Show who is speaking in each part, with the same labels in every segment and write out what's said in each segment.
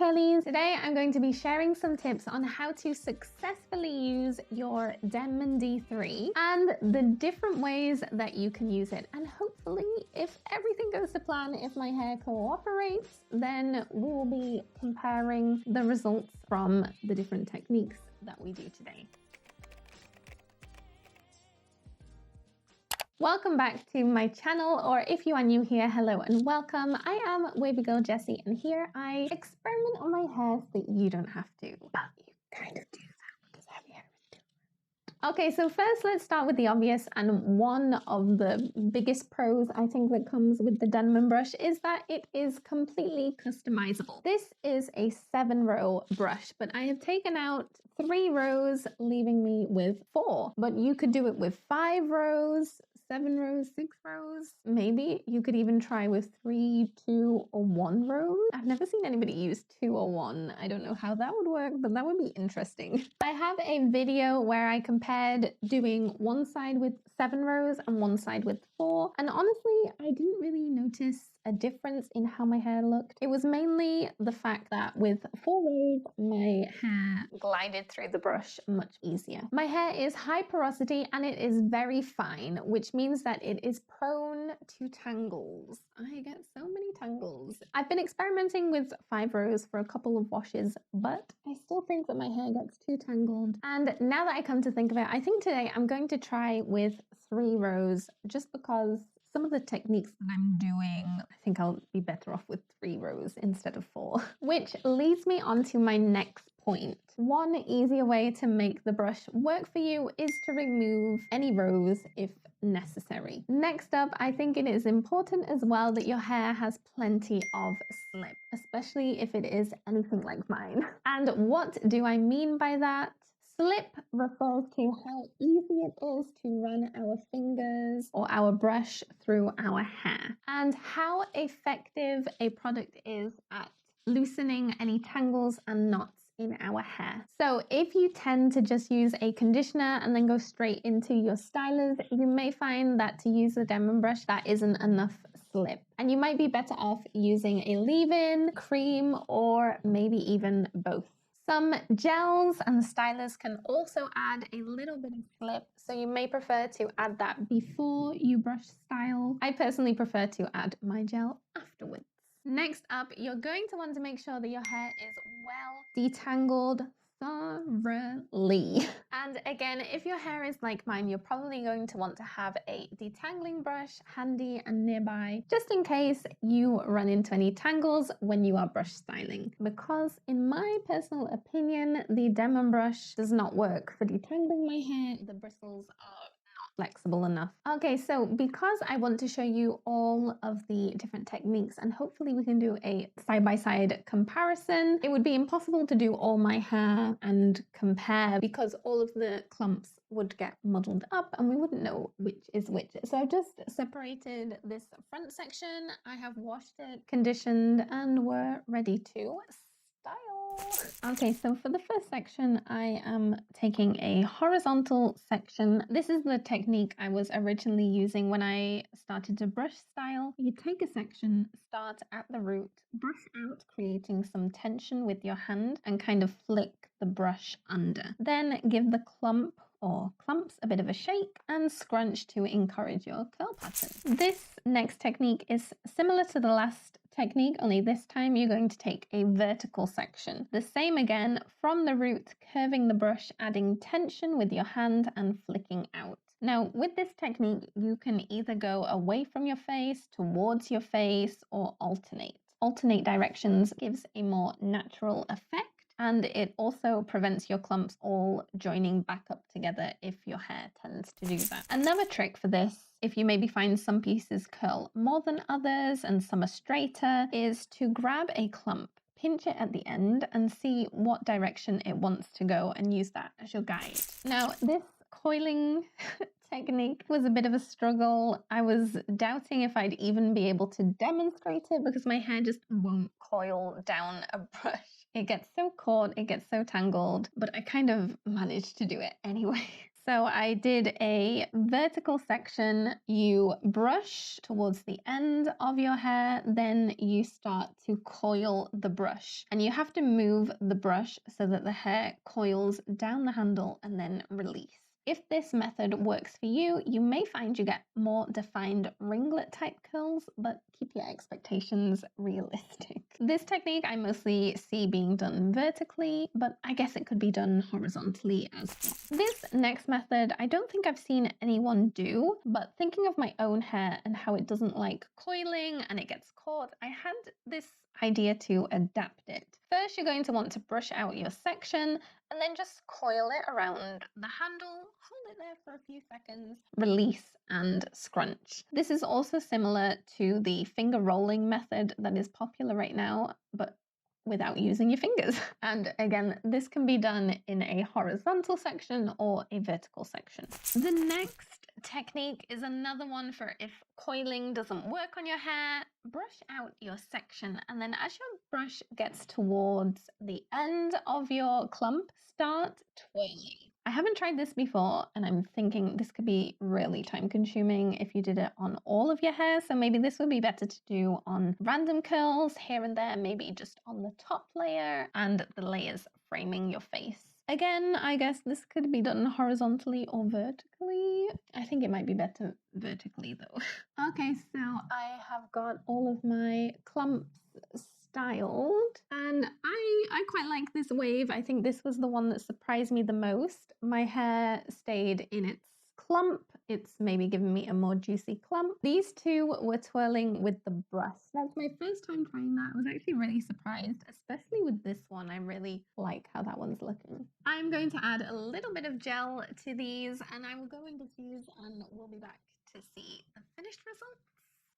Speaker 1: curlies. Today I'm going to be sharing some tips on how to successfully use your Denman D3 and the different ways that you can use it. And hopefully, if everything goes to plan, if my hair cooperates, then we will be comparing the results from the different techniques that we do today. Welcome back to my channel, or if you are new here, hello and welcome. I am Wavy Girl Jessie, and here I experiment on my hair so that you don't have to, but you kind of do that because heavy hair is different. Okay, so first let's start with the obvious, and one of the biggest pros I think that comes with the Denman brush is that it is completely customizable. This is a 7-row brush, but I have taken out 3 rows, leaving me with 4, but you could do it with 5 rows, 7 rows, 6 rows. Maybe you could even try with 3, 2, or 1 rows. I've never seen anybody use 2 or 1. I don't know how that would work, but that would be interesting. I have a video where I compared doing one side with 7 rows and one side with 4. And honestly, I didn't really notice a difference in how my hair looked. It was mainly the fact that with 4 rows, my hair glided through the brush much easier. My hair is high porosity and it is very fine, which means that it is prone to tangles. I get so many tangles. I've been experimenting with 5 rows for a couple of washes, but I still think that my hair gets too tangled. And now that I come to think of it, I think today I'm going to try with 3 rows just because some of the techniques that I'm doing, I think I'll be better off with 3 rows instead of 4. Which leads me on to my next point. One easier way to make the brush work for you is to remove any rows if necessary. Next up, I think it is important as well that your hair has plenty of slip, especially if it is anything like mine. And what do I mean by that? Slip refers to how easy it is to run our fingers or our brush through our hair, and how effective a product is at loosening any tangles and knots in our hair. So if you tend to just use a conditioner and then go straight into your stylers, you may find that to use the Denman brush, that isn't enough slip. And you might be better off using a leave-in, cream, or maybe even both. Some gels and stylers can also add a little bit of slip, so you may prefer to add that before you brush style. I personally prefer to add my gel afterwards. Next up, you're going to want to make sure that your hair is well detangled thoroughly. And again, if your hair is like mine, you're probably going to want to have a detangling brush handy and nearby, just in case you run into any tangles when you are brush styling. Because in my personal opinion, the Denman brush does not work for detangling my hair. The bristles are flexible enough. Okay, so because I want to show you all of the different techniques and hopefully we can do a side-by-side comparison, it would be impossible to do all my hair and compare because all of the clumps would get muddled up and we wouldn't know which is which. So I've just separated this front section. I have washed it, conditioned, and we're ready to style. Okay, so for the first section, I am taking a horizontal section. This is the technique I was originally using when I started to brush style. You take a section, start at the root, brush out, creating some tension with your hand and kind of flick the brush under. Then give the clump or clumps a bit of a shake and scrunch to encourage your curl pattern. This next technique is similar to the last technique, only this time you're going to take a vertical section. The same again, from the root, curving the brush, adding tension with your hand and flicking out. Now, with this technique, you can either go away from your face, towards your face, or alternate. Alternate directions gives a more natural effect. And it also prevents your clumps all joining back up together if your hair tends to do that. Another trick for this, if you maybe find some pieces curl more than others and some are straighter, is to grab a clump, pinch it at the end and see what direction it wants to go and use that as your guide. Now, this coiling technique was a bit of a struggle. I was doubting if I'd even be able to demonstrate it because my hair just won't coil down a brush. It gets so caught, it gets so tangled, but I kind of managed to do it anyway. So I did a vertical section. You brush towards the end of your hair, then you start to coil the brush. And you have to move the brush so that the hair coils down the handle and then release. If this method works for you, you may find you get more defined ringlet type curls, but keep your expectations realistic. This technique I mostly see being done vertically, but I guess it could be done horizontally as well. This next method, I don't think I've seen anyone do, but thinking of my own hair and how it doesn't like coiling and it gets caught, I had this idea to adapt it. First, you're going to want to brush out your section and then just coil it around the handle, hold it there for a few seconds, release and scrunch. This is also similar to the finger rolling method that is popular right now, but without using your fingers. And again, this can be done in a horizontal section or a vertical section. The next technique is another one for if coiling doesn't work on your hair. Brush out your section, and then as your brush gets towards the end of your clump, start twirling. I haven't tried this before, and I'm thinking this could be really time consuming if you did it on all of your hair. So maybe this would be better to do on random curls here and there, maybe just on the top layer and the layers framing your face. Again, I guess this could be done horizontally or vertically. I think it might be better vertically though. Okay, so I have got all of my clumps styled, and I quite like this wave. I think this was the one that surprised me the most. My hair stayed in its clump. It's maybe given me a more juicy clump. These two were twirling with the brush. That's my first time trying that. I was actually really surprised, especially with this one. I really like how that one's looking. I'm going to add a little bit of gel to these, and I will go and diffuse, and we'll be back to see the finished results.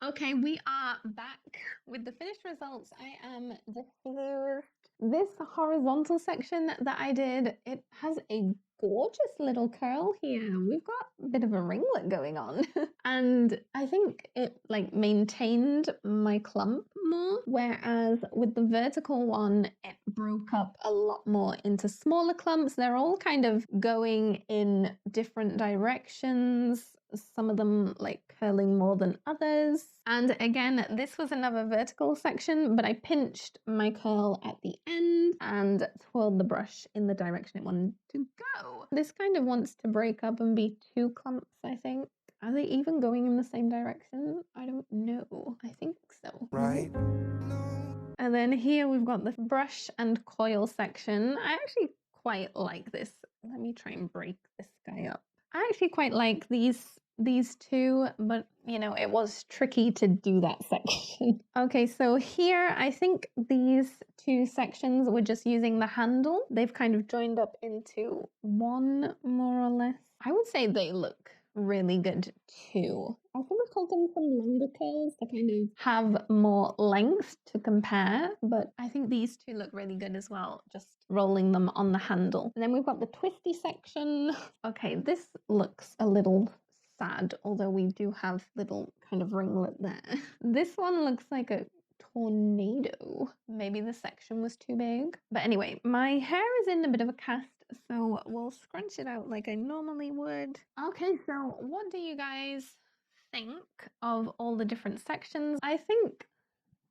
Speaker 1: Okay, we are back with the finished results. I am diffused. This horizontal section that I did, it has a gorgeous little curl here. We've got a bit of a ringlet going on. And I think it like maintained my clump more, whereas with the vertical one, it broke up a lot more into smaller clumps. They're all kind of going in different directions. Some of them like curling more than others. And again, this was another vertical section, but I pinched my curl at the end and twirled the brush in the direction it wanted to go. This kind of wants to break up and be two clumps, I think. Are they even going in the same direction? I don't know. I think so. Right. And then here we've got the brush and coil section. I actually quite like this. Let me try and break this guy up. I actually quite like these two, but you know, it was tricky to do that section. Okay, so here I think these two sections were just using the handle. They've kind of joined up into one more or less. I would say they look really good too. I think I've got them some longer curls to kind of have more length to compare, but I think these two look really good as well, just rolling them on the handle. And then we've got the twisty section. Okay, this looks a little sad, although we do have little kind of ringlet there. This one looks like a tornado. Maybe the section was too big. But anyway, my hair is in a bit of a cast, so we'll scrunch it out like I normally would. Okay, so what do you guys think of all the different sections? I think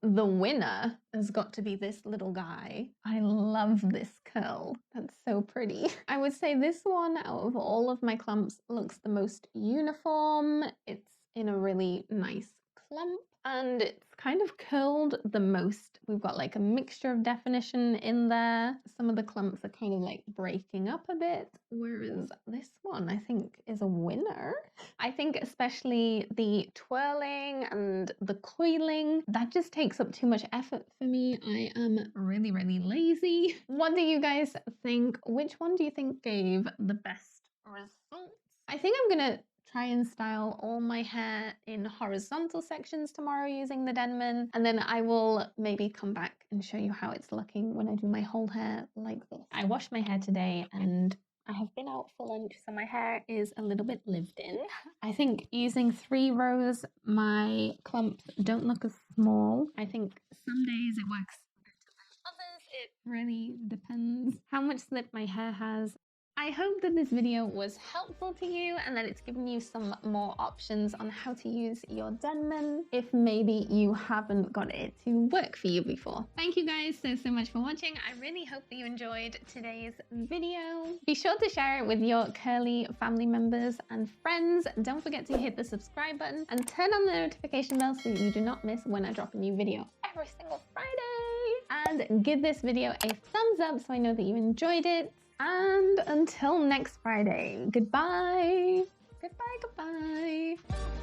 Speaker 1: the winner has got to be this little guy. I love this curl. That's so pretty. I would say this one out of all of my clumps looks the most uniform. It's in a really nice clump and it's kind of curled the most. We've got like a mixture of definition in there. Some of the clumps are kind of like breaking up a bit, whereas this one I think is a winner. I think especially the twirling and the coiling, that just takes up too much effort for me. I am really, really lazy. What do you guys think? Which one do you think gave the best results? I think I'm gonna try and style all my hair in horizontal sections tomorrow using the Denman, and then I will maybe come back and show you how it's looking when I do my whole hair like this. I washed my hair today and I have been out for lunch, so my hair is a little bit lived in. I think using 3 rows, my clumps don't look as small. I think some days it works better than others. It really depends how much slip my hair has. I hope that this video was helpful to you and that it's given you some more options on how to use your Denman if maybe you haven't got it to work for you before. Thank you guys so much for watching. I really hope that you enjoyed today's video. Be sure to share it with your curly family members and friends. Don't forget to hit the subscribe button and turn on the notification bell so you do not miss when I drop a new video every single Friday. And give this video a thumbs up so I know that you enjoyed it. And until next Friday, goodbye. Goodbye, goodbye.